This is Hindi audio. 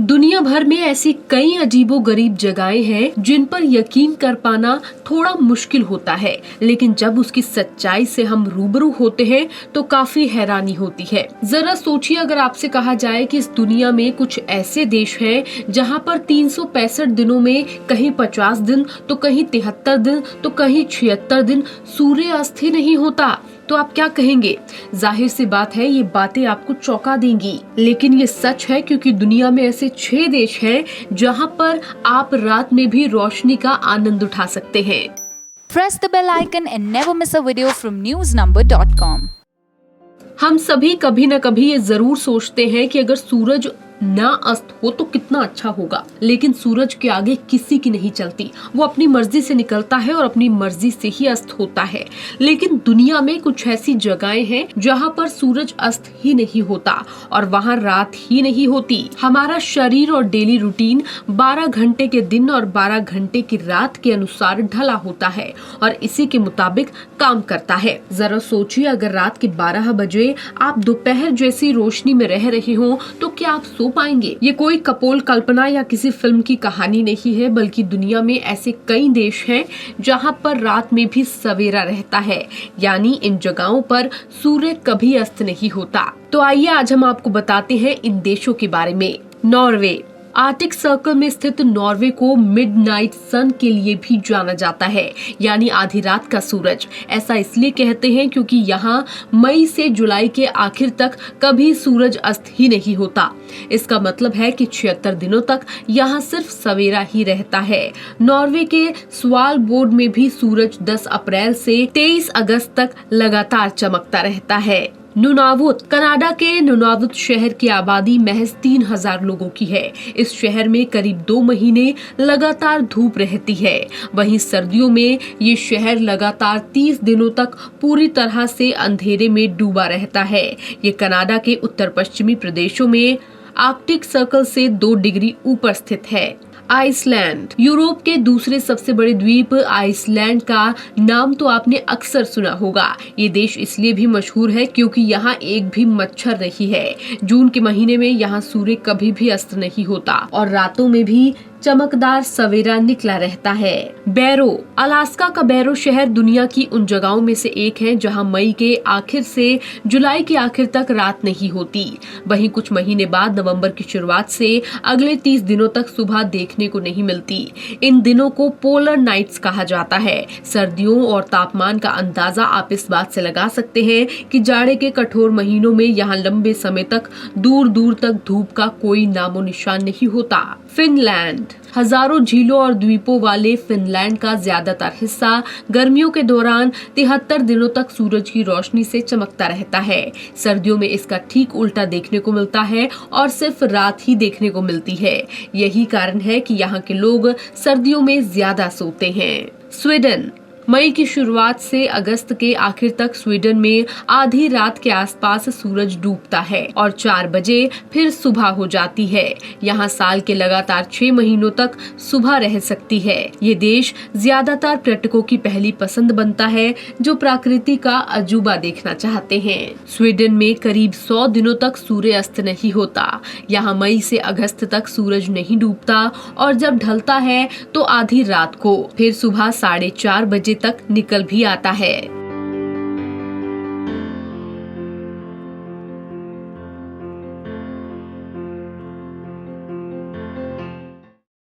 दुनिया भर में ऐसी कई अजीबोगरीब जगहें हैं जिन पर यकीन कर पाना थोड़ा मुश्किल होता है, लेकिन जब उसकी सच्चाई से हम रूबरू होते हैं तो काफी हैरानी होती है। जरा सोचिए, अगर आपसे कहा जाए कि इस दुनिया में कुछ ऐसे देश हैं जहां पर 365 दिनों में कहीं 50 दिन तो कहीं 73 दिन तो कहीं 76 दिन सूर्य अस्त ही नहीं होता, तो आप क्या कहेंगे? जाहिर सी बात है, ये बातें आपको चौंका देंगी, लेकिन ये सच है क्योंकि दुनिया में ऐसे 6 देश हैं जहां पर आप रात में भी रोशनी का आनंद उठा सकते हैं। Press the bell icon and never miss a video from newsnumber.com। हम सभी कभी न कभी ये जरूर सोचते हैं कि अगर सूरज ना अस्त हो तो कितना अच्छा होगा, लेकिन सूरज के आगे किसी की नहीं चलती। वो अपनी मर्जी से निकलता है और अपनी मर्जी से ही अस्त होता है। लेकिन दुनिया में कुछ ऐसी जगहें हैं जहां पर सूरज अस्त ही नहीं होता और वहां रात ही नहीं होती। हमारा शरीर और डेली रूटीन 12 घंटे के दिन और 12 घंटे की रात के अनुसार ढला होता है और इसी के मुताबिक काम करता है। जरा सोचिए, अगर रात के 12 बजे आप दोपहर जैसी रोशनी में रह रहे हो तो क्या आप सो पाएंगे? ये कोई कपोल कल्पना या किसी फिल्म की कहानी नहीं है, बल्कि दुनिया में ऐसे कई देश हैं जहां पर रात में भी सवेरा रहता है, यानी इन जगहों पर सूर्य कभी अस्त नहीं होता। तो आइए आज हम आपको बताते हैं इन देशों के बारे में। नॉर्वे। आर्कटिक सर्कल में स्थित नॉर्वे को मिडनाइट सन के लिए भी जाना जाता है, यानी आधी रात का सूरज। ऐसा इसलिए कहते हैं क्योंकि यहाँ मई से जुलाई के आखिर तक कभी सूरज अस्त ही नहीं होता। इसका मतलब है कि 76 दिनों तक यहाँ सिर्फ सवेरा ही रहता है। नॉर्वे के स्वालबोर्ड में भी सूरज 10 अप्रैल से 23 अगस्त तक लगातार चमकता रहता है। नुनावुत। कनाडा के नुनावुत शहर की आबादी महज 3000 लोगों की है। इस शहर में करीब 2 महीने लगातार धूप रहती है। वहीं सर्दियों में ये शहर लगातार 30 दिनों तक पूरी तरह से अंधेरे में डूबा रहता है। ये कनाडा के उत्तर पश्चिमी प्रदेशों में आर्कटिक सर्कल से 2 डिग्री ऊपर स्थित है। आइसलैंड। यूरोप के दूसरे सबसे बड़े द्वीप आइसलैंड का नाम तो आपने अक्सर सुना होगा। ये देश इसलिए भी मशहूर है क्योंकि यहाँ एक भी मच्छर नहीं है। जून के महीने में यहाँ सूर्य कभी भी अस्त नहीं होता और रातों में भी चमकदार सवेरा निकला रहता है। बैरो। अलास्का का बैरो शहर दुनिया की उन जगहों में से एक है जहां मई के आखिर से जुलाई के आखिर तक रात नहीं होती। वहीं कुछ महीने बाद नवंबर की शुरुआत से अगले 30 दिनों तक सुबह देखने को नहीं मिलती। इन दिनों को पोलर नाइट्स कहा जाता है। सर्दियों और तापमान का अंदाजा आप इस बात से लगा सकते हैं कि जाड़े के कठोर महीनों में यहाँ लंबे समय तक दूर दूर तक धूप का कोई नामो निशान नहीं होता। फिनलैंड। हजारों झीलों और द्वीपों वाले फिनलैंड का ज्यादातर हिस्सा गर्मियों के दौरान 73 दिनों तक सूरज की रोशनी से चमकता रहता है। सर्दियों में इसका ठीक उल्टा देखने को मिलता है और सिर्फ रात ही देखने को मिलती है। यही कारण है कि यहाँ के लोग सर्दियों में ज्यादा सोते हैं। स्वीडन। मई की शुरुआत से अगस्त के आखिर तक स्वीडन में आधी रात के आसपास सूरज डूबता है और 4 बजे फिर सुबह हो जाती है। यहाँ साल के लगातार 6 महीनों तक सुबह रह सकती है। ये देश ज्यादातर पर्यटकों की पहली पसंद बनता है जो प्रकृति का अजूबा देखना चाहते हैं। स्वीडन में करीब 100 दिनों तक सूर्य अस्त नहीं होता। यहाँ मई से अगस्त तक सूरज नहीं डूबता और जब ढलता है तो आधी रात को, फिर सुबह 4:30 बजे तक निकल भी आता है।